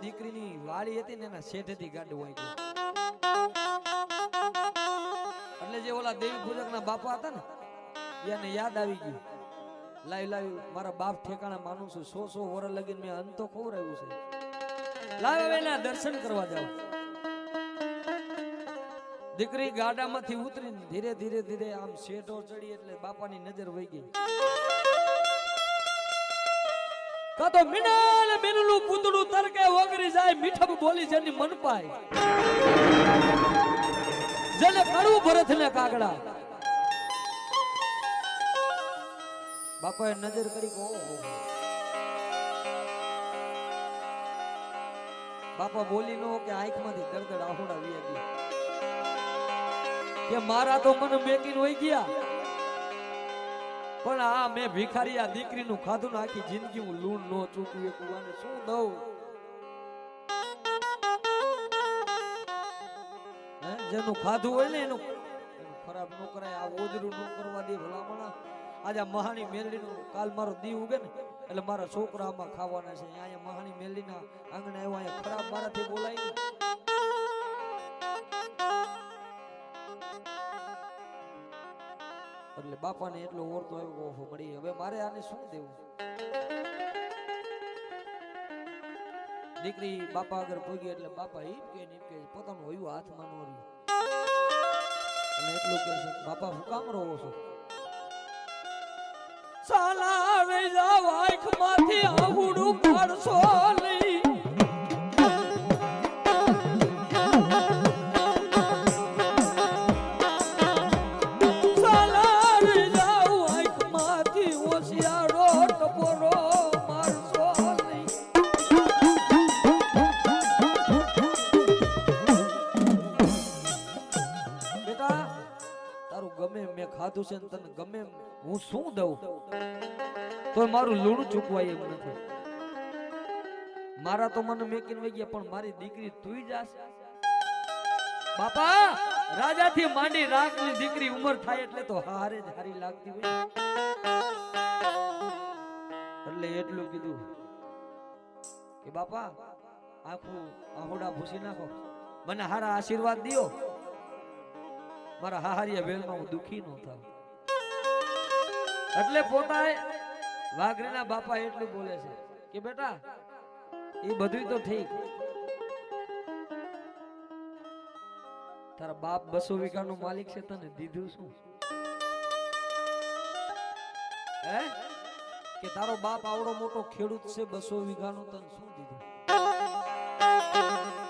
દીકરીની વાળી હતી ને એના શેઠેથી ગાડું વાગ્યું. એટલે જે ઓલા દેવી પૂજકના બાપા હતા ને એને યાદ આવી ગયું, લાવી મારા બાપ ઠેકાણા માનું છું, 100 વર્ષ લગીને મેં અંત તો ખવડાવ્યું છે, લાવ હવે એના દર્શન કરવા જાવ. દીકરી ગાડામાંથી ઉતરીને ધીરે ધીરે ધીરે આમ શેઠો ચડી એટલે બાપાની નજર વહી ગઈ. કાતો મિનાલ મિનલું પૂતળું તરકે ઓગરી જાય, મીઠપ બોલી જેની મન પાય, જેને કડવું ભરત ને કાગડા. બાપાએ નજર કરી કહો, બાપા બોલી નો કે આંખમાંથી દરદડ આહોડા વી ગયા કે મારા તો મન મેકીને વહી ગયા, પણ આ મેં ભિખારી આ દીકરીનું ખાધું ને આખી જિંદગી હું લૂણ નો ચૂકવું એ કુવાને શું દઉં? જેનું ખાધું હોય ને એનું ખરાબ ન કરાય, આ ઓજરું ન કરવા દે ભલામણા. આજે મહાણી મેલડીનું કાલ મારો દી ઉગે ને એટલે મારા છોકરામાં ખાવાના છે. અહીંયા મહાણી મેલડીના આંગણે આવ્યો, અહીંયા ખરાબ મારાથી બોલાય ને. એટલે બાપાને એટલો ઓરતો આવ્યો, ઓહો મળી, હવે મારે આને શું દેવું? દીકરી બાપા આગળ પહોંચી એટલે બાપા ઈપકે પોતાનું હોયું હાથમાં નો રહ્યું અને એટલું કહે છે, બાપા હું કામ રહો છો? સાલા આવે જાવ આંખમાંથી આહુડું પાડશો નહીં, ખાધું છે ને તને ગમે હું શું દઉં તો મારું લૂણું ચૂકવાય એમ નથી. મારા તો મને મેકીને વઈ ગયા, પણ મારી દીકરી તુંય જાસ. બાપા રાજાથી માંડી રાખની દીકરી ઉંમર થાય એટલે તો હારે જ હારી લાગતી હોય, એટલે એટલું કીધું કે બાપા આખું આહોડા ભૂસી નાખો, મને હારા આશીર્વાદ દિયો, મારા હાહારિયા વેલમાં હું દુખી ન થાવ. એટલે પોતાએ વાઘરીના બાપા એટલું બોલે છે કે બેટા એ બધું તો ઠીક, તારા બાપ 200 વીઘાનો માલિક છે, તને દીધું શું? હે કે તારો બાપ આવડો મોટો ખેડૂત છે, 200 વીઘાનો, તને શું દીધું?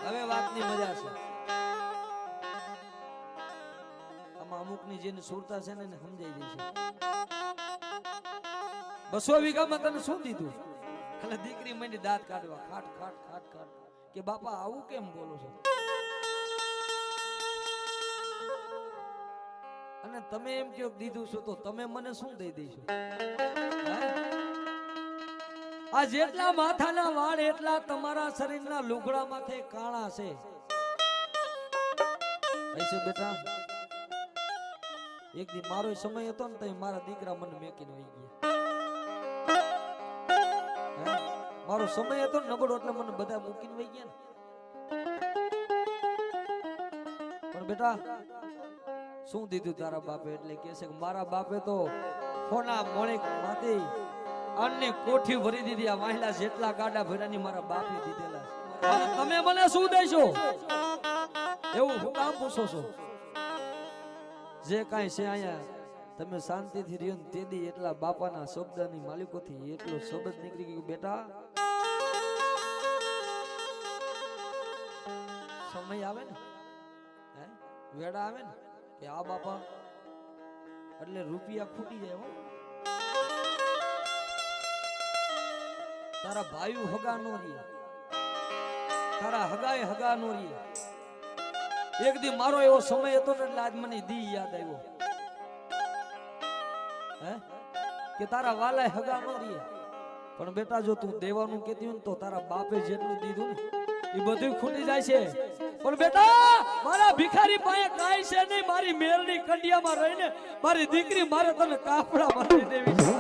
હવે વાતની મજા છે. અમુકની જેને સુરતા છે ને એને સમજાઈ જશે. 200 વીઘામાં તને શું દીધું? એટલે દીકરી મને દાંત કાઢવા ખાટ ખાટ ખાટ ખાટ કે બાપા આવું કેમ બોલો છો? અને તમે એમ કહો દીધું છો તો તમે મને શું દઈ દઈશો? આ જેટલા માથાના વાળ એટલા તમારા શરીરના લુગડા માથે કાળા છે. ऐसे બેટા એક દી મારો સમય હતો ને તો મારા દીકરા મને મેકીને વઈ ગયા. મારો સમય હતો ને નબળો એટલે મને બધા મૂકીને વઈ ગયા ને. પણ બેટા શું દીધું તારા બાપે? એટલે કહે છે કે મારા બાપે તો સોના મોણેક માંથી અન્ય કોઠી ભરી દીધી. આ વાહિલા જેટલા ગાડા ભર્યાની મારા બાપે દીધેલા છે. તમે મને શું દેશો? એવું હું કામ પૂછો છો? જે કાંઈ છે અહીંયા તમે શાંતિથી રહ્યો ને તેદી એટલા બાપાના શબ્દની માલિકોથી એટલો શબ્દ નીકળી ગયો, બેટા સમય આવે ને વેડા આવે ને કે આ બાપા એટલે રૂપિયા ખૂટી જાય હો. તારા ભાઈ હગા નો રે, તારા હગાએ હગા નો રે. એક દી મારો એવો સમય હતો ને એટલે આજ મને દી યાદ આવ્યો કે તારા વાલાએ હગા નો રે. પણ બેટા જો તું દેવાનું કહેતી હોય ને તો તારા બાપે જેટલું દીધું ને એ બધું ખૂટી જાય છે. પણ બેટા મારા ભિખારી પાસે કાંઈ છે નહીં. મારી મેરડી કંડિયામાં રહીને મારી દીકરી મારે તને કાપડા મારી દેવી છે.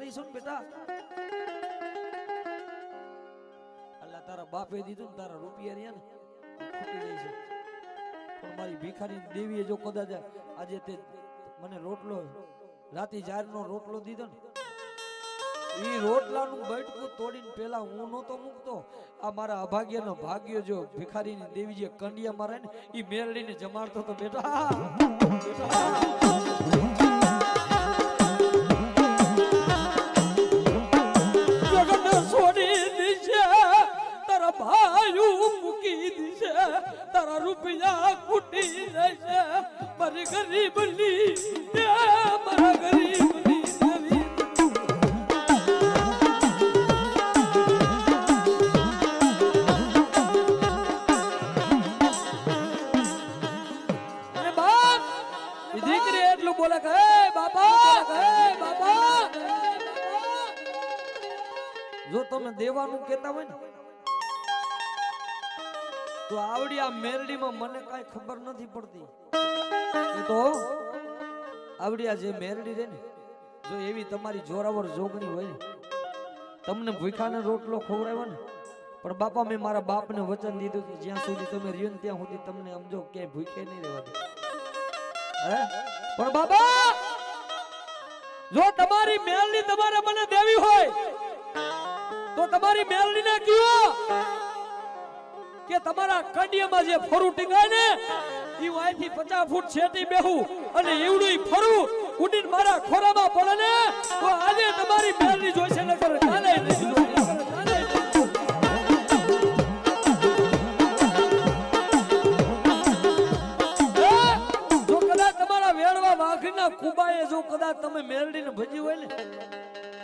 ભિખારી છું ને બેટા. અલ્લા તારા બાપે દીધું ને તારા રૂપિયા રહ્યા ને ખૂટી જાય છે. પણ મારી ભિખારી દેવીએ જો કદાચ આજે તે મને રોટલો રાતી જારનો રોટલો દીધો ને એ રોટલાનું બટકું તોડીને પેલા હું નહોતો મૂકતો. આ મારા અભાગ્યનો ભાગ્ય જો ભિખારીની દેવી જે કંડિયા મારે ને એ મેરડીને જમાડતો તો બેટા. જગત છોડી દીશે તારા ભાઈ મૂકી દીશે તારા રૂપિયા ખૂટી જશે મારી ગરીબની મારા ગરીબની દેવી. બોલે કે બાપા જો તમે દેવાનું કહેતા હોય ને તો આવડી આ મેરડીમાં મને કાઈ ખબર નથી પડતી. એ તો આવડી આ જે મેરડી રે ને જો એવી તમારી જોરાવર જોગણી હોય ને તમને ભૂખાને રોટલો ખવડાવ્યો ને પણ બાપા મેં મારા બાપને વચન દીધું કે જ્યાં સુધી તમે રહ્યો ને ત્યાં સુધી તમને સમજો ક્યાંય ભૂખે નહીં રહેવા દે. હે પણ બાબા જો તમારી મેલડી તમારે મને દેવી હોય તો તમારી મેલડીને કહો કે તમારા કંડિયામાં જે ફરું ટીંગાય ને ઈ અહીંથી 50 ફૂટ છેટી બેહું અને એવડું ફરું ઉડીને મારા ખોરામાં પડે ને તો આજે તમારી મેલડી જોઈશે ન કરે કાલે નહીં જોઈશે. કુબાએ જો કદાચ તમે મેરડીને ભજી હોય ને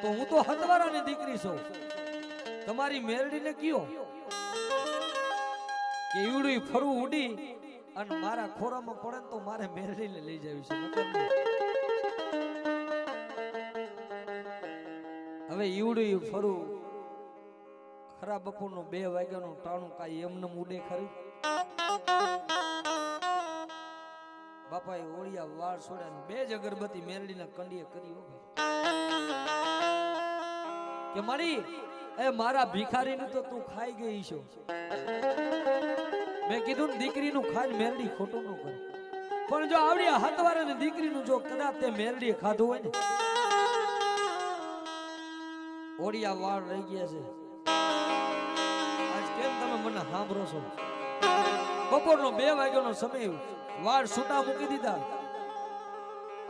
તો હું તો હતવારાની દીકરી છું. તમારી મેરડીને કયો કે ઈવડું ફરવું ઉડી અને મારા ખોરામાં પડે તો મારે મેરડીને લઈ જાવી છે. હવે ઈવડું ફરવું ખરા બપોરનો 2 વાગ્યાનું ટાણું કાંઈ એમને ઉડે ખરી. બાપાએ ઓળિયા વાળ છોડ્યા 2 જ અગરબત્તી મેરડીના કંડીએ કરી કે મારી એ મારા ભિખારીનું તો તું ખાઈ ગઈ છો. મેં કીધું ને દીકરીનું ખાઈ મેરડી ખોટું ન કરે પણ જો આવડી હાથવાળાની દીકરીનું જો કદાચ તે મેરડીએ ખાધું હોય ને ઓળિયા વાળ રહી ગયા છે. આજ કેમ તમે મને સાંભળો છો? બપોરનો 2 વાગ્યાનો સમય વાળ છૂટા મૂકી દીધા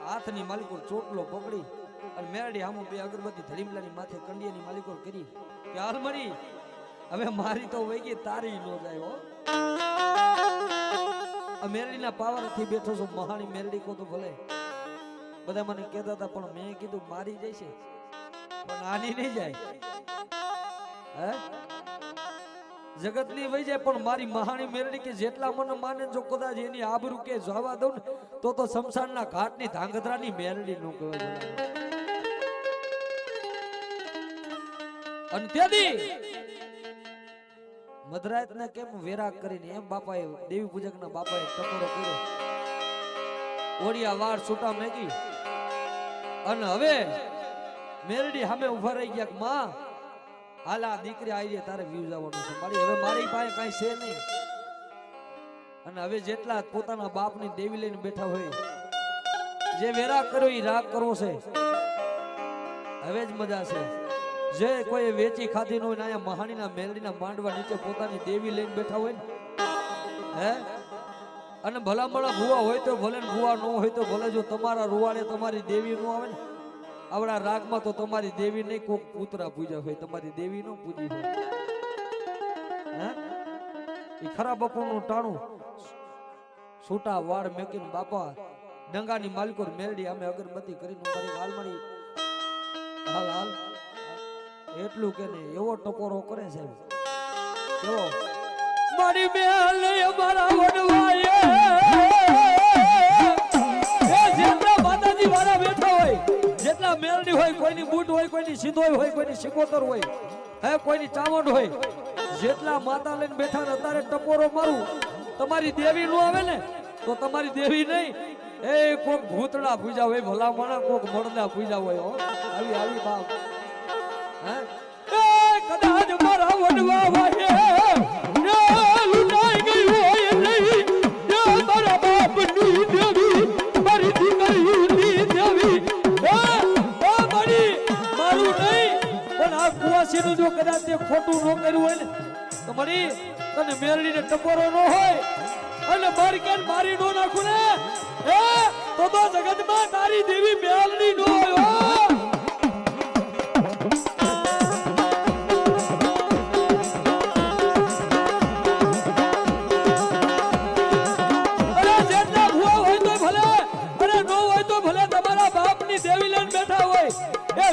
હાથની માલિકો ચોટલો પકડી અને મેરડી હામું 2 અગરબત્તી ધડીમલાની માથે કંડિયાની માલિકો કરી કે હાલ મરી હવે મારી તો વઈ ગઈ તારી નો જાય હો. આ મેરડીના પાવરથી બેઠો છો મહાણી મેરડી કો તો ભલે બધા મને કહેતા હતા પણ મેં કીધું મારી જશે પણ આની નહીં જાય. હે જગતની વહી જાય પણ મારી મહાણી મેરડી કે જેટલા મને માને જો કદાચ એની આબરૂ કે જવા દઉં ને તો શમશાનના ઘાટની ધાંગધ્રાની મેરડી નું કહેવાય. અને તેથી મધરાતને કેમ વેરાગ કરીને એમ બાપાએ દેવી પૂજકના બાપાએ ટકોરો કર્યો ઓડિયા વાળ છૂટા મેગી અને હવે મેરડી સામે ઉભા રહી ગયા કે માં હાલા દીકરી આવી તારે વ્યૂ જવાનું છે મારી હવે મારી પાસે કઈ છે નહીં. અને હવે જેટલા પોતાના બાપની દેવી લઈને બેઠા હોય જે વેરાગ કર્યો એ રાગ કરવો છે હવે જ મજા છે. જે કોઈ વેચી ખાધી ન હોય ને અહીંયા મહાણીના મેલડીના માંડવા નીચે પોતાની દેવી લઈને બેઠા હોય ને હે અને ભલામણા ભૂવા હોય તો ભલે ભૂવા ન હોય તો ભલે જો તમારા રૂવાડે તમારી દેવી નો આવે ને આવડા રાગમાં તો તમારી દેવી નહીં કોક પુતરા પૂજા હોય તમારી દેવી નો પૂજી હોય. હે એ ખરા બપોરનું ટાણું છૂટા વાળ મેકીને બાપા ડંગાની માલિકો મેલડી અમે અગરબત્તી કરીને મારી હાલ મારી હાલ હાલ એટલું કે નહીં એવો ટકોરો કરે છે કેવો મારી મેલ અમારા વડવાએ જેટલા માતાજી વાળા બેઠા હોય જેટલા મેલડી હોય કોઈની બૂટ હોય કોઈની સિંધોય હોય કોઈની સિકોતર હોય હે કોઈની ચાવંડ હોય જેટલા માતા લઈને બેઠા ને અત્યારે ટકોરો મારું તમારી દેવી નું આવે ને તો તમારી દેવી નહીં એ કોક ભૂતડા પૂજા હોય ભલા માણા કોક મરદા પૂજા હોય હો આવી આવી બાપ હે એ કદાચ મારા વડવા વાયે લૂંટાઈ ગઈ હોય નહીં મારા બાપની દેવી મારી દીકરીની દેવી મારું નહીં પણ આ કુવાસીનું જો કદાચ તે ખોટું ન કર્યું હોય ને તો મારી તને મેરડીને ટપોરો ન હોય અને મારી કાન મારી નો નાખું ને તો જગતમાં તારી દેવી મેરડી ન હોય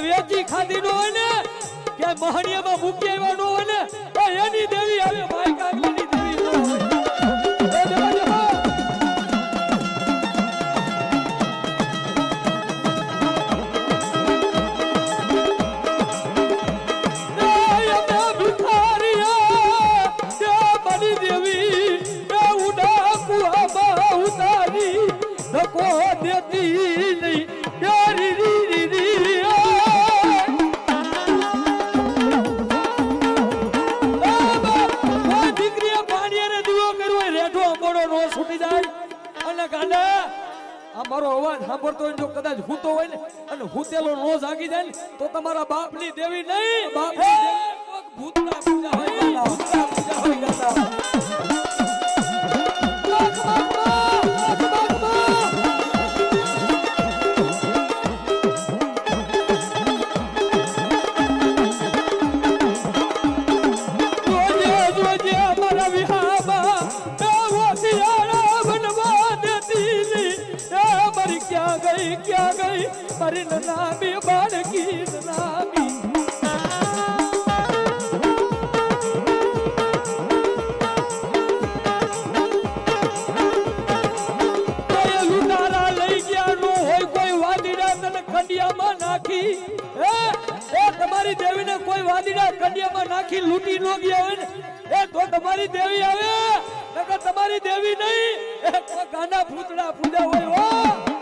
વેચી ખાધી નો હોય ને કે મહણિયામાં મૂકી આવ્યા નો હોય ને એની દેવી આવે ભાઈ કાગલીની દેવી નો હોય મારો અવાજ સાંભળતો હોય જો કદાચ હૂતો હોય ને અને હૂતેલો નો જાગી જાય ને તો તમારા બાપની દેવી નહીં બાપની દેવી કોક ભૂતના પૂજા હોય ભૂતના પૂજા હોય ગાતા क्या गई मरी नामी बालकी नामी लुटारा लई गया नो होय कोई वादीड़ा तने कंडियाમાં નાખી એ તમારી દેવીને કોઈ વાદીડા કંડિયામાં નાખી લૂટી નો ગયા હોય ને એ તો તમારી દેવી આવે નકર તમારી દેવી નહીં એ કોઈ ગાંડા ભૂતડા પૂજા હોય હો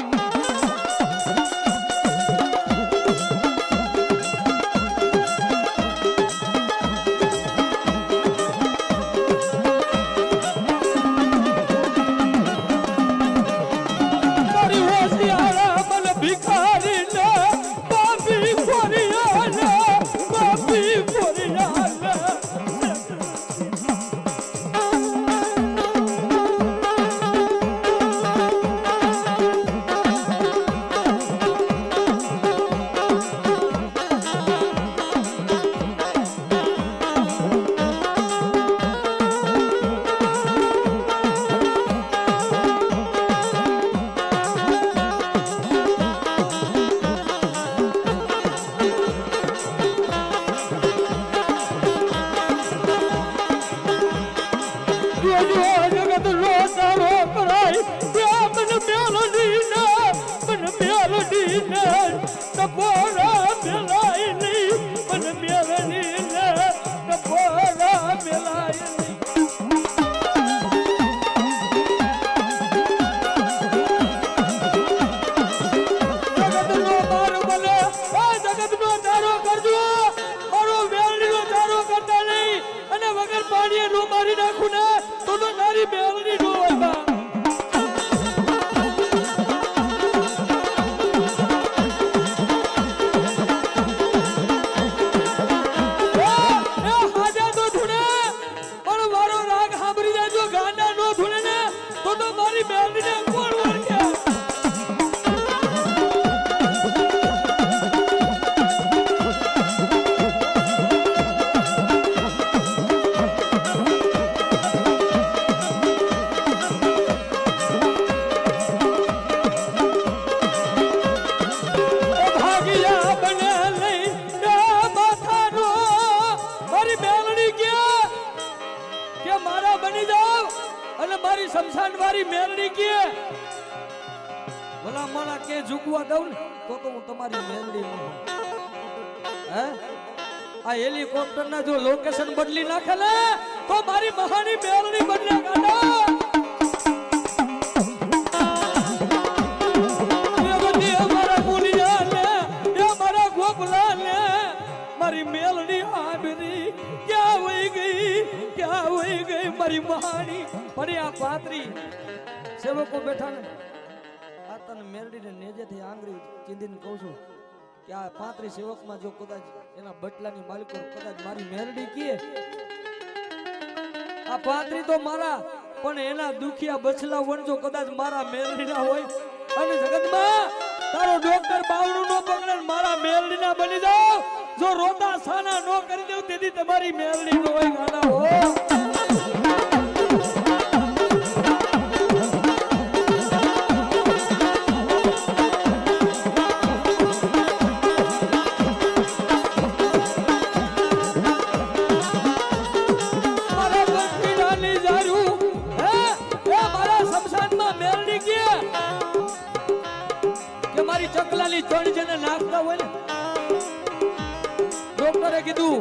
મારી નાખું ને તો તારી બેલની નો હોય બા शमशान वाली मेलड़ी की भला माना के झुकवा दઉં ને તો હું તમારી મેલડી નો હે આ હેલિકોપ્ટર ના જો લોકેશન બદલી નાખે ને તો મારી મહાની મેલડી બદલે કાઢો સેવકો બેઠા ને આ તને મેરડીને નેજેથી આંગળી ચીંધીને કહું છું કે આ 35 સેવકમાં જો કદાચ એના બટલાની માલિકો કદાચ મારી મેરડી કીએ આ 35 તો મારા પણ એના દુખિયા બચલા વણજો કદાચ મારા મેરડીના હોય અને જગતમાં તારો ડોક્ટર બાવણું નો પકડે મારા મેરડીના બની જાવ જો રોતા સાના નો કરી દેવ તેથી તમારી મેરડી નો હોય ગાના હો ચકલાની ચણ જેને નાખતા હોય ને ડોક્ટરે કીધું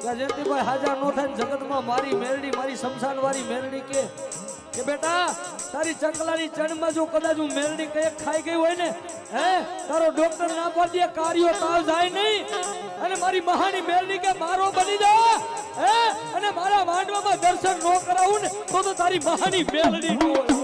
કે જયંતિભાઈ હાજર નો થાય જગતમાં મારી મેરડી મારી શમશાન વાળી મેરડી કે બેટા તારી ચકલાની ચણમાં જો કદાચ હું મેરડી કઈક ખાઈ ગઈ હોય ને હે તારો ડોક્ટર ના પાડે કાર્યો તાવ જાય નહીં અને મારી મહાની મેરડી કે મારો બની જા હે અને મારા માંડવામાં દર્શન નો કરાવું ને તો તારી મહાની મેરડી નો હોય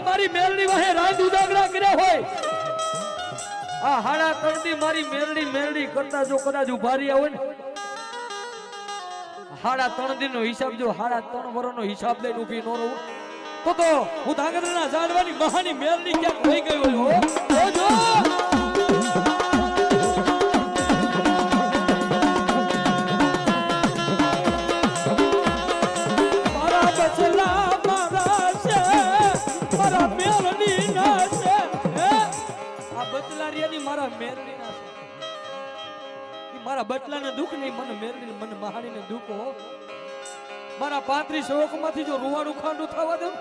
મારી મેરડી વાહે રાત ઉદાગરા કર્યા હોય આ હાડા કરતી મારી મેરડી કરતા જો કદાચ ઉભા રહ્યા હોય ને હાડા 3 દિનનો હિસાબ જો હાડા 3 વર્ષનો હિસાબ લઈને ઊભી નો રહું તો હું ધાંગધ્રાના જાડવાની મહાની મેરડી ક્યાંક થઈ ગઈ હોય જો મારા બટલાને દુઃખ નહીં મને મેરડી મને મહાણીને દુઃખ હો મારા 35 સેવકોમાંથી જો રૂવાડું ખાંડું થવા દઉં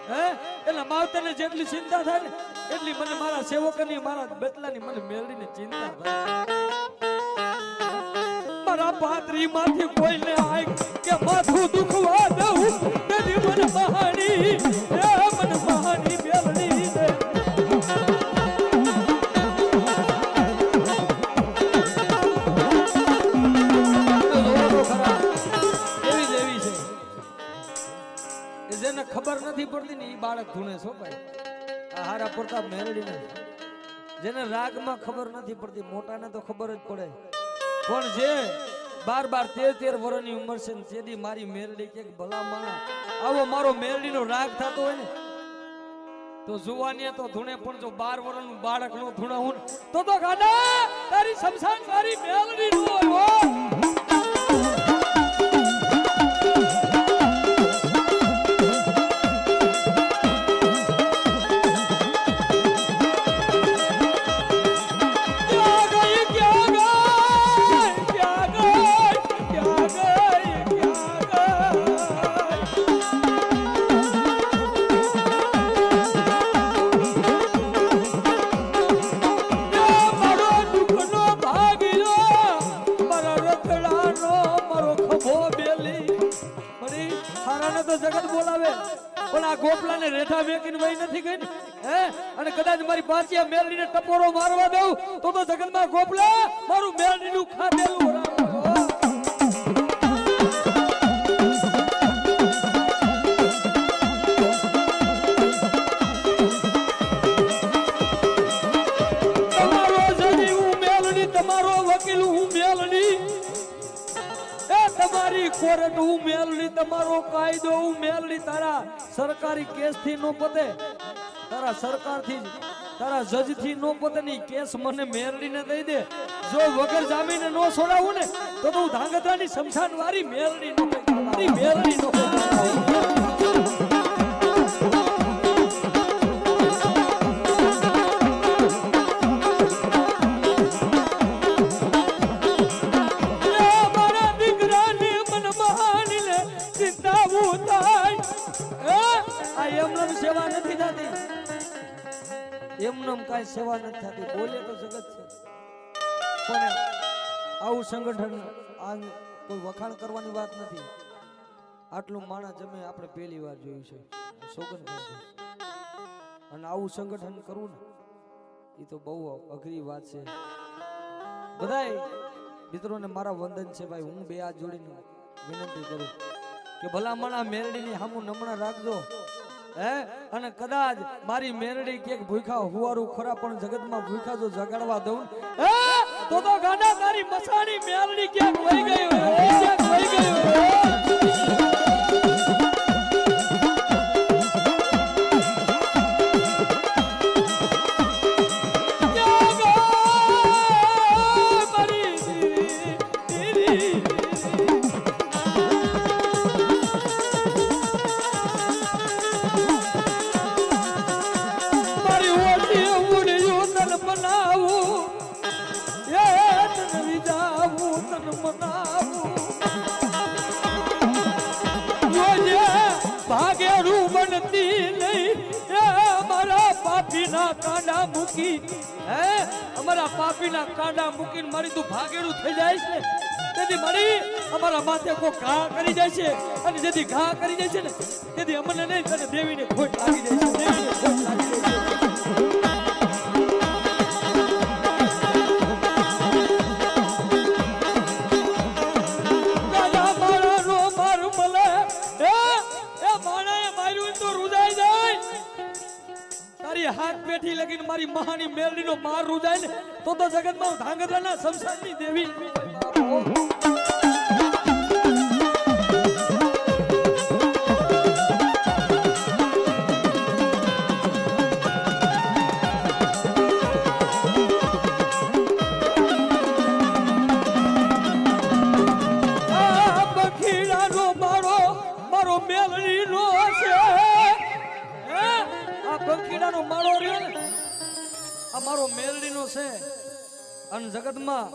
હે એટલે માવતરને જેટલી ચિંતા થાય ને એટલી મને મારા સેવકોની મારા બટલાની મને મેરડીને ચિંતા થાય મારા 35 માંથી કોઈને આય કે માથું દુખવા દઉં તેથી મને મહાણી મેરડી દે ખબર નથી પડતી ને ઈ બાળક ધૂણે છો ભાઈ આ હારા પડતા મેરડીને જેને રાગમાં ખબર નથી પડતી મોટાને તો ખબર જ પડે પણ જે 12 13 વર્ષની ઉંમર છે ને તેદી મારી મેરડી કે ભલા માણા આવો મારો મેરડીનો રાગ થતો હોય ને તો જુવાનીએ તો ધૂણે પણ જો 12 વર્ષનું બાળક નો ધૂણાવું તો ગાડા તારી શમશાન મારી મેરડી નો હોય ગોપલાને રેઠા વેકીને વઈ નથી ગઈ ને હે અને કદાચ મારી પાછિયા મેરડીને ટપોરો મારવા દઉં તો જગતમાં ગોપલા મારું મેરડીનું ખાધેલું તમારો જજી હું મેરડી તમારો વકીલ હું મેરડી તમારી કોર્ટ હું મેલડી તમારો કાયદો હું મેલડી તારા સરકારી કેસ થી નો પતે તારા સરકાર થી તારા જજ થી નો પતે ની કેસ મને મેરડીને દઈ દે જો વગર જામીને નો છોડાવું ને તો હું ધાંગધ્રાની શમશાન વાળી મેરડી નો મારી મેરડી નો કાંઈ સેવા નથી થતી. બોલે તો જગત છે, પણ આવું સંગઠન આ કોઈ વખાણ કરવાની વાત નથી. આટલું માણસ જમે આપણે પહેલી વાર જોયું છે, સોગંદ ખાઈ. અને આવું સંગઠન કરવું ને એ તો બહુ અઘરી વાત છે. બધાય મિત્રોને મારા વંદન છે ભાઈ. હું બે હાથ જોડીને વિનંતી કરું કે ભલામણા મેરડીની સામું નમણા રાખજો. અને કદાચ મારી મેરડી કે ભૂખા હુવારું ખરા પણ જગતમાં ભૂખા જો જગાડવા દઉં તો ગાડા તારી મસાણી મેરડી ક્યાંક વહી ગઈ ક્યાંક વહી ગઈ. કાંડા મૂકી અમારા પાપીના કાંડા મૂકીને મારી તું ભાગેડું થઈ જાય છે. તેથી મારી અમારા માથે કોઈ ઘા કરી જાય છે, અને જેથી ઘા કરી જાય છે ને તેથી અમને નહીં તને દેવીને ખોટ લાગી જાય છે. દેવીને ખોટ લાગી જાય છે. હાથ પેઠી લગીને મારી મહાની મેલડીનો માર રૂજાય ને તો જગતમાં ધાંગધ્રાના સંસારની દેવી. મારો મેલડીનો છે અને જગતમાં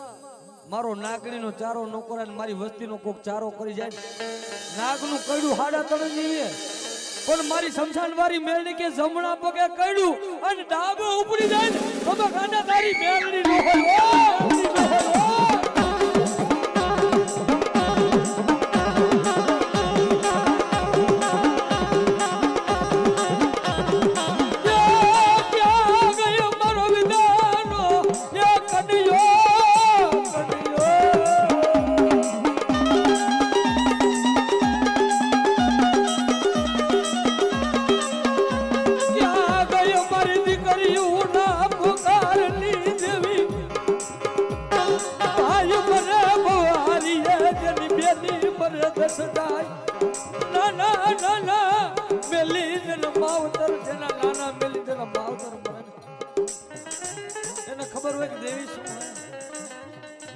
મારો નાગણીનો ચારો ન કરે, મારી વસ્તીનો કોક ચારો કરી જાય. નાગનું કડ્યું હાડા તળે પણ મારી શમશાન વાળી મેલડી કે જમણા પગે કડ્યું અને ડાબો ઉપડી જાય તો ગાંડા તારી મેલડી નો હોય. ખબર હોય કે દેવી શું હોય.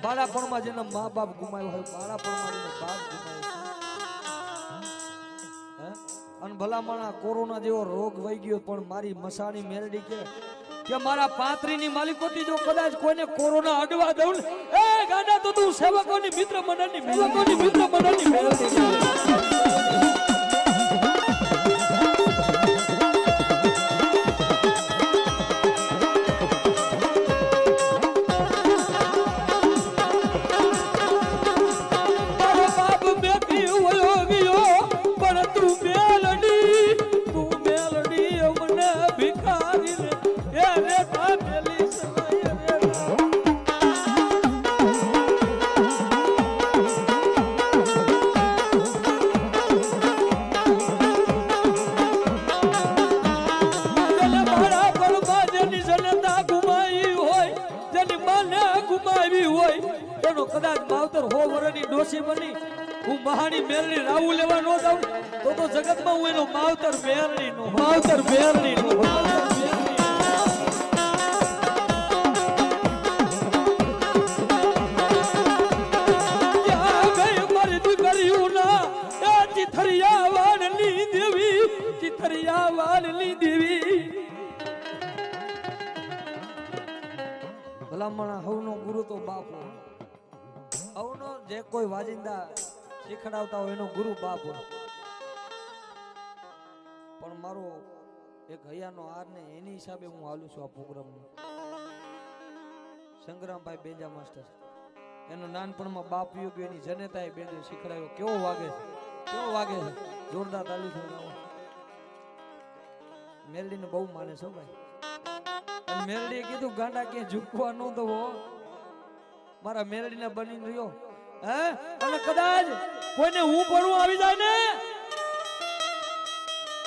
બાળાપણમાં જેના મા બાપ ગુમાયો હોય, બાળાપણમાં જેના બાપ ગુમાયો, અને ભલામણા કોરોના જેવો રોગ વહી ગયો પણ મારી મસાણી મેરડી કે મારા પાત્રીની માલિકોથી જો કદાચ કોઈને કોરોના અડવા દઉં એ ગાડા તો તું સેવકોની મિત્ર મંડળની મેળવી. કદાચ માવતર હો વરની ડોસી બની હું મહાની મેલની રાવું લેવા ન જાઉં તો જગતમાં હું એનો માવતર મેલની નો ચિથરિયાવાળની દેવી. ભલામણા હવનો ગુરુ તો બાપ હોય. હવનો જે કોઈ વાજિંદા શીખડાવતા હોય એનો ગુરુ બાપ હોય. પણ મારો એક હૈયાનો હાર ને એની હિસાબે હું હાલું છું આ પ્રોગ્રામમાં. સંગ્રામભાઈ બેંજા માસ્ટર એનો નાનપણમાં બાપ વિયો ગયો, એની જનેતાએ બેંજો શીખડાયો. કેવો વાગે છે, કેવો વાગે છે, જોરદાર તાલી થી. મેલડીને બહુ માને છો ભાઈ. અને મેલડીએ કીધું ગાંડા ક્યાંય ઝૂકવા ન દવો, મારા મેલડીને બનીને રહ્યો. હે અને કદાચ કોઈને હું પડવું આવી જાય ને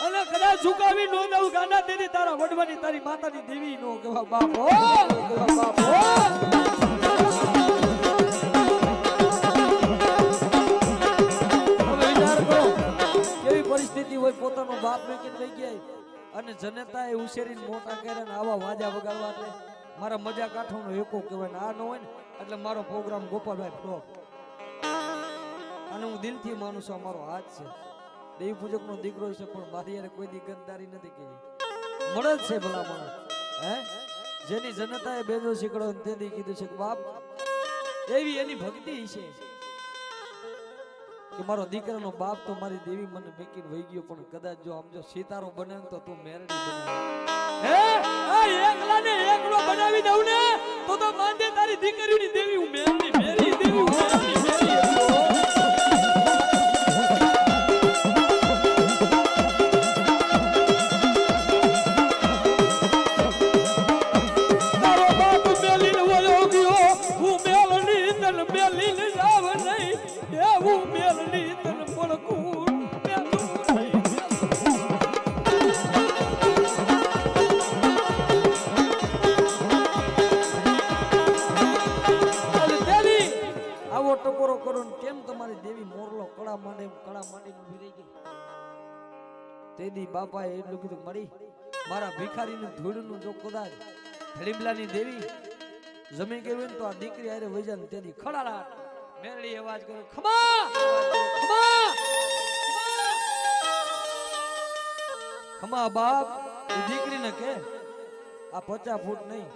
અને કદાચ ઝુકાવી નો દઉં ગાંડા, તેથી તારા વડવાની તારી માતાની દેવી નો કહેવા બાપો, કહેવા બાપો. કેવી પરિસ્થિતિ હોય, પોતાનો બાપ મેકીને થઈ ગયા અને જનતાએ ઉછેરીને મોટા કર્યા ને આવા વાજા વગાડવા, એટલે મારા મજા કાઠોનો એકો કહેવાય ને. આ ન હોય ને એટલે મારો પ્રોગ્રામ ગોપાલભાઈ ફ્લોપ. અને હું દિલથી માનું છું, અમારો હાથ છે, દેવી પૂજક નો દીકરો છે, પણ મારી યાર કોઈ દી ગદ્દારી નથી કરી. મળે જ છે ભલા માણસ. હે જેની જનતાએ બેજો શીખડો તે દી કીધું છે કે બાપ એવી એની ભક્તિ છે કે મારો દીકરાનો બાપ તો મારી દેવી મને મેકીને વહી ગયો, પણ કદાચ જો આમ જો સિતારો બને તો તું મેરડી બને. હે આ એકલા ને એકલો બનાવી દઉં ને તો માંદે તારી દીકરીની દેવી હું મેરડી, મેરી દેવી હું મેરડી, મેરી. બાપાએ એટલું કીધું મળી મારા ભિખારીનું ધૂળનું જો કદાચ ધડીબલાની દેવી જમી ગઈ હોય ને તો આ દીકરી આરે વઈ જાય ને તેથી ખડાડાટ મેરડી અવાજ કરે, ખમા ખમા ખમા. બાપ એ દીકરીને કે આ 50 ફૂટ નહીં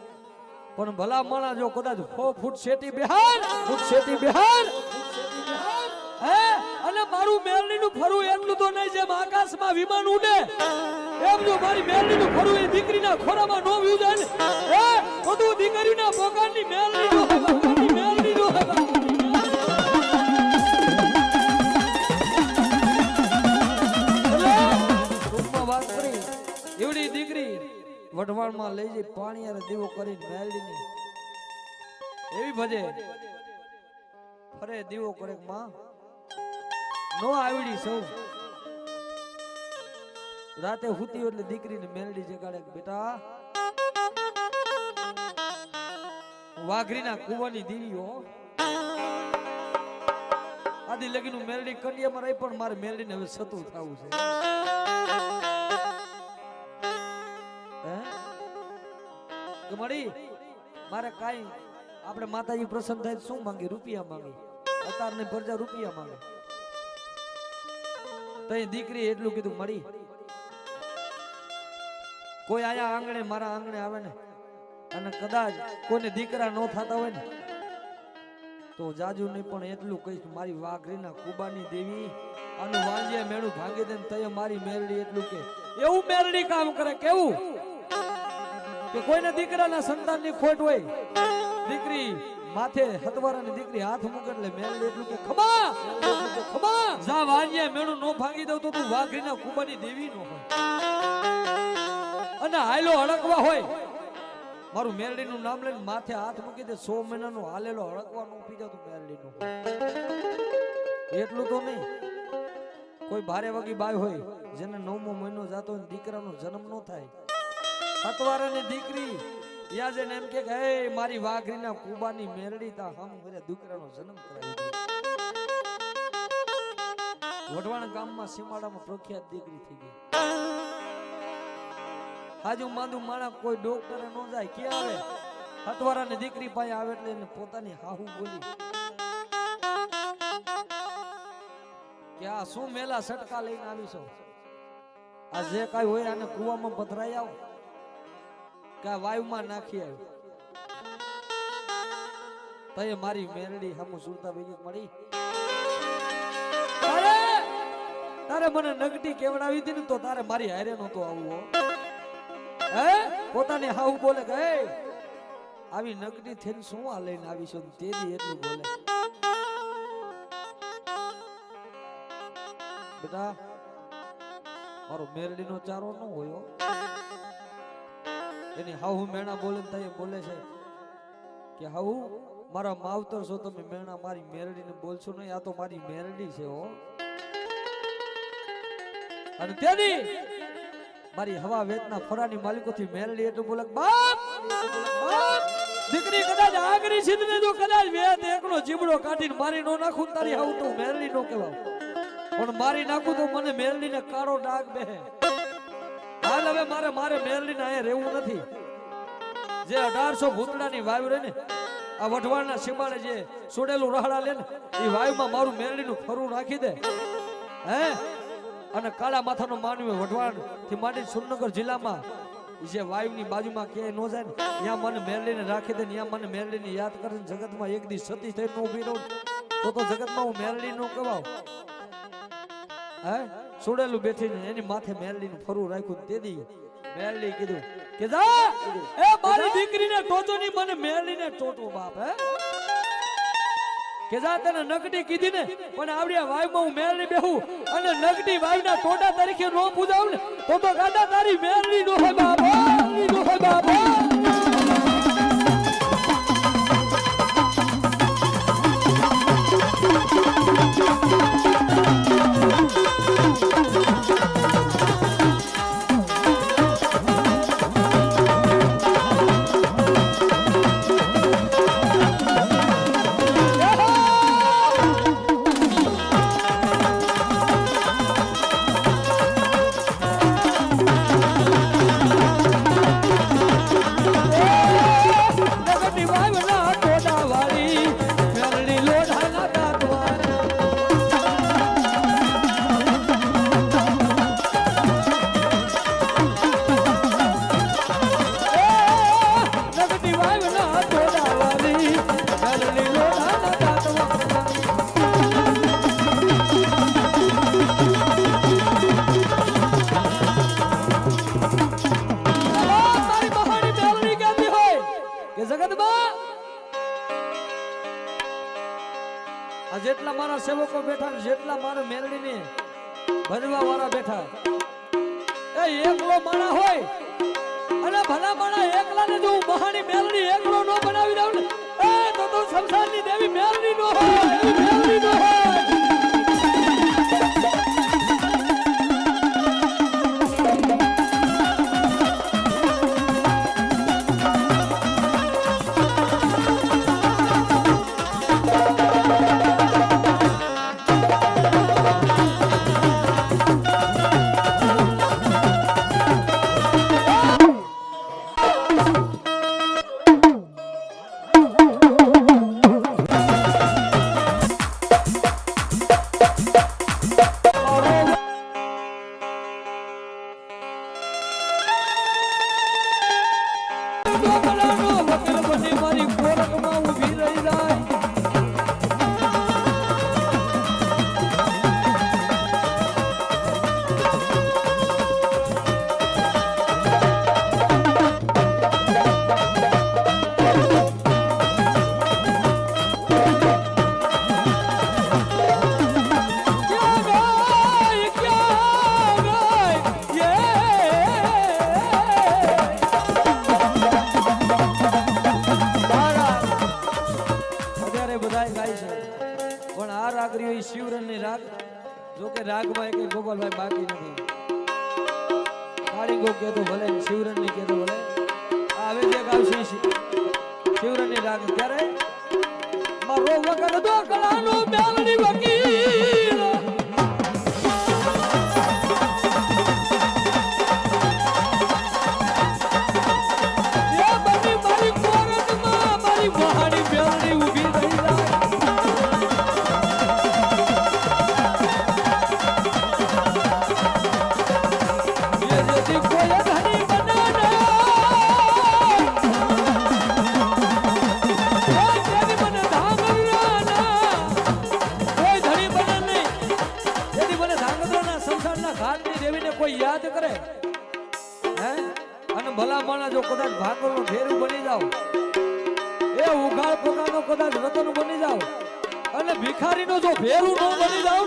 પણ ભલા માણા જો કદાચ 4 ફૂટ શેટી બિહાર, ફૂટ શેટી બિહાર, હે અને મારું મેરડીનું ફરવું એટલું તો નહીં જેમ આકાશમાં વિમાન ઉડે એમ જો મારી મેરડીનું ફરવું એ દીકરીના ખોરામાં નો વ્યુ જાય ને, હે બધું દીકરીના પોકારની મેરડી નો મેરડી નો વાત કરી. એવડી દીકરી વઢવાણમાં લઈ જઈ પાણી અને દીવો કરીને મેરડીની એવી ભજે ફરે દીવો કરે માં નો આવડી સૌ રાતે હુતી એટલે દીકરીને મેલડી જગાડે, બેટા વાઘરીના કુવાની દીવીઓ આદિ લગીનું મેલડી કન્યામાં રહી, પણ મારે મેલડીને હવે સતું થવું છે. હે કે મળી મારે કાઈ આપણે માતાજી પ્રસન્ન થાય શું માંગી? રૂપિયા માંગી. અતારને પ્રજા રૂપિયા માંગે. તઈ દીકરી એટલું કીધું મળી કોઈ આયા આંગણે મારા આંગણે આવે ને અને કદાચ કોઈને દીકરા ન થતા હોય ને તો જાજુ નહીં પણ એટલું કહીશ, મારી વાઘરીના કુબાની દેવી આનું વાંજિયા મેળું ભાંગી દે ને તય મારી મેરડી એટલું કે એવું મેરડી કામ કરે. કેવું કે કોઈને દીકરાના સંતાનની ખોટ હોય, દીકરી માથે હતવારાની દીકરી હાથ મૂકે એટલે મેરડી એટલું કે ખમા ખમા જા વાંજિયા મેળું નો ભાંગી દઉં તો તું વાઘરીના કુબાની દેવી નો હોય. અને હાયલો હડકવા હોય મારું મેરડીનું નામ લઈને માથે હાથ મૂકી દે 100 મહિનાનો હાલેલો હડકવા નો પી જાવ તો મેરડીનું. એટલું તો નહીં, કોઈ ભારે વગી બાઈ હોય જેને 9મો મહિનો જાતો હોય દીકરાનો જન્મ ન થાય, હતવારાની દીકરી યા જેને એમ કે હે મારી વાઘરીના કુબાની મેરડી તા હમ ઘરે દીકરાનો જન્મ કરાવી દે. વઢવાણ ગામમાં સીમાડામાં પ્રખ્યાત દીકરી થઈ ગઈ. હાજુ માંદુ માણા કોઈ ડોક્ટરે ન જાય કે આવે હતવારાની દીકરી પાસે આવે એટલે એને પોતાની હાહુ બોલી કે આ શું મેલા સટકા લઈને આવીશો, આ જે કાઈ હોય આને કુવામાં પધરાઈ આવો કે આ વાયુમાં નાખી આવ્યો. તય મારી મેરડી હમુ સુરતા ભેગી મળી તારે મને નગટી કેવડાવી હતી ને તો તારે મારી હારે નહોતો આવવું. હે પોતાની હાવ બોલે કે હે આવી નકડી થઈને શું આ લઈને આવીશું તેદી એટલું બોલે બેટા મારો મેરડીનો ચારો ન હોય એની હાવ મેણા બોલે તઈ બોલે છે કે હાવ મારા માવતર છો તમે મેણા મારી મેરડીને બોલશો નહીં આ તો મારી મેરડી છે હો અને તેની મારી હવા વેતના ફરાની માલિકોથી મેરડી એટલું બોલે બાપ દીકરી કદાચ આગરી સિદ્ધને જો કદાચ વેત એકલો જીબડો કાઢીને મારી નો નાખું તારી હાવ તો મેરડી નો કહેવાય પણ મારી નાખું તો મને મેરડીને કાળો ડાઘ બેહે હાલ હવે મારે મેરડીને અહીંયા રહેવું નથી જે 1800 ભૂતડાની વાયુ રહે ને આ વઢવાણના સીમાડે જે સોડેલું રહડા લે ને એ વાયુમાં મારું મેરડીનું ફરું રાખી દે હે અને કાળા માથાનો માનવી વઢવાણ થી માંડી સુરનગર જિલ્લામાં જે વાયુની બાજુમાં ક્યાંય નો જાય ને ત્યાં મને મેરડીને રાખી દે ત્યાં મને મેરડીને યાદ કરીને જગતમાં એક દી સતી થઈને ઊભી રહું તો જગતમાં હું મેરડી નો કહેવાઉં હે સોડેલું બેઠીને એની માથે મેરડીનું ફરું રાખ્યું તેદી મેરડી કીધું કે જા એ મારી દીકરીને ટોચો ની મને મેરડીને ટોટો બાપ હે કે જા તને નકડી કીધી ને પણ આવડિયા વાયુમાં હું મેરડી બેહું અને નકડી વાયુના ટોટા તરીકે નો પૂજાવ ને તો ગાડા તારી મેરડી નો હે બાપ નો હે બાપ જેટલા મારા સેવકો બેઠા જેટલા મારા મેરડીને ભજવા વાળા બેઠા એ એકલો માણા હોય અને ભલા માણા એકલાને જો મહાની મેરડી એકલો નો બનાવી દઉં ને એ તો સંસારની દેવી મેરડી નો હોય મેરડી નો હોય શિવરણની રાગ જો કે રાગમાં એક ગોપાલભાઈ બાકી નથી કાળીગો કે તો ભલે શિવરણની કે તો ભલે આવે જે ગાવશે શિવરણની રાગ ત્યારે મારો વગર દો કલાનો મેલડી વકીલ પગાના જો કદાચ ભાગરનું ફેરું બની જાવ, એ ઉઘાડ પગાનો કદાચ રતન બની જાવ, અને ભિખારીનો જો ફેરું ન બની જાવ,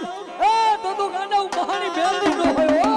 એ તો ગાંડા મહાની મેલડી ન હોય.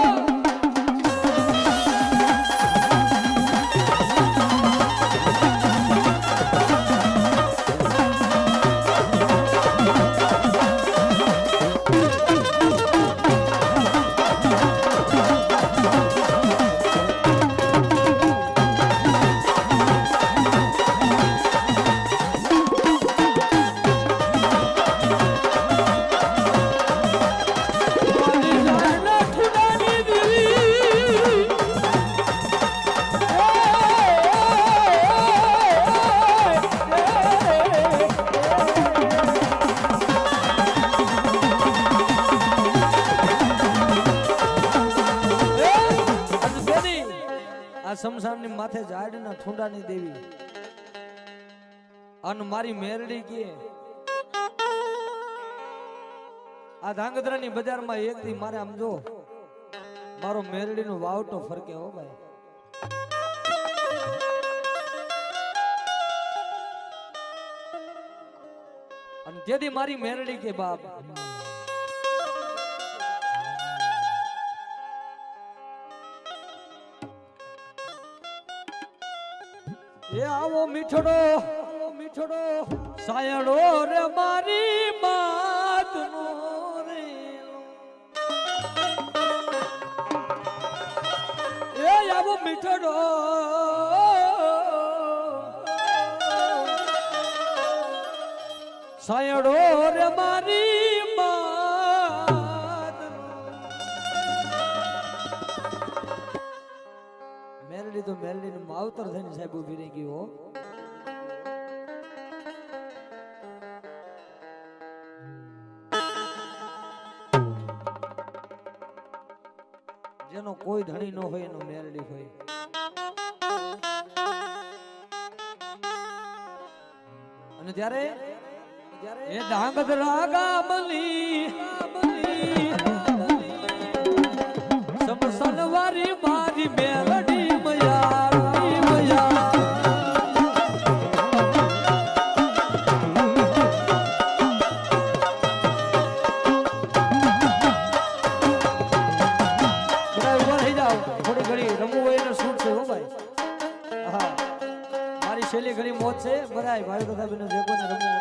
શમશાનની માથે ઝાડના ઠુંડાની દેવી અન મારી મેરડી કે આ ધાંગધ્રાની બજારમાં એક દી મારે આમ જો મારો મેરડીનો વાવટો ફરકે હો ભાઈ. અને તેથી મારી મેરડી કે બાપ એ આવો મીઠડો મીઠડો સાયડો રે મારી માતનો રે, એ આવો મીઠડો સાયડો રે મારી માતનો. મેરડી તો મેરડી નું માવતર થઈને સાહેબ ઉભી રહી ગયો. જેનો કોઈ ધણી ન હોય એનો મેરડી હોય. અને ત્યારે એ ધાંગધ્રા ગામની સમસનવારી મારી મેરડી છેલ્લી ઘડી મોત છે બરાય ભાઈ તથા બેનો જે કોઈને રમવું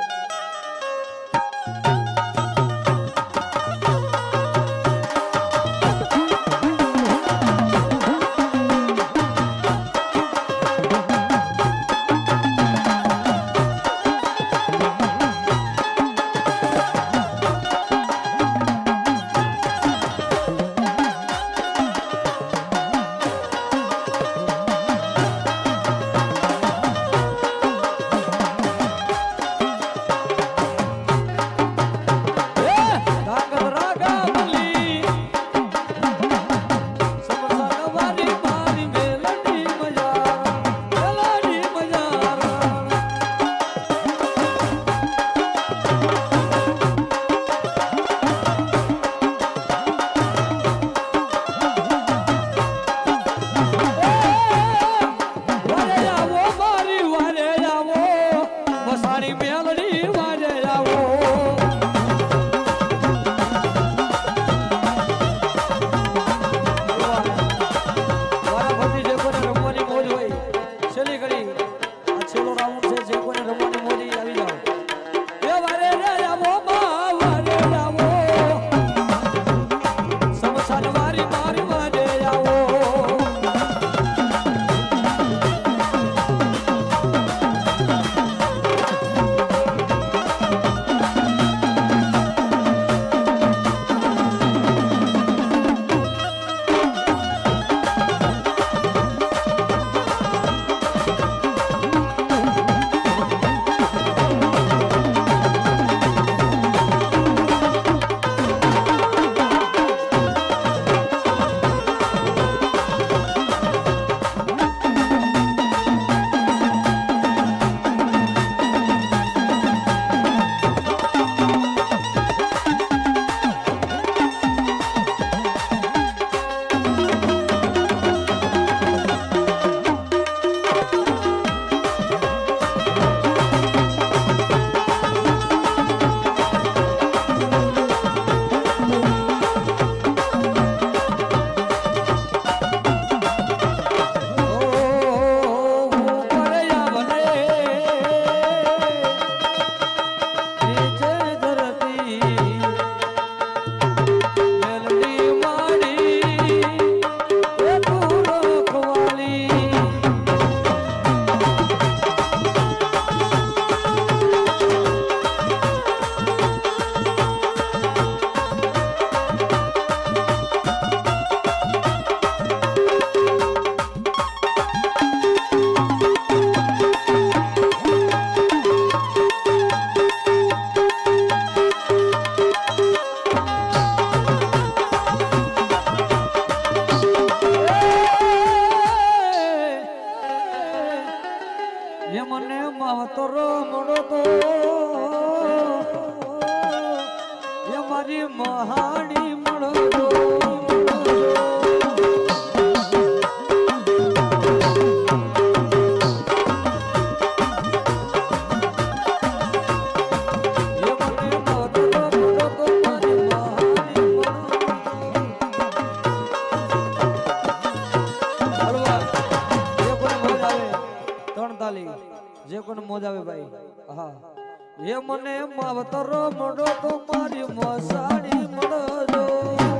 એ મને માવતર મળો તો મારી મસાડી મળજો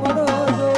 મળજો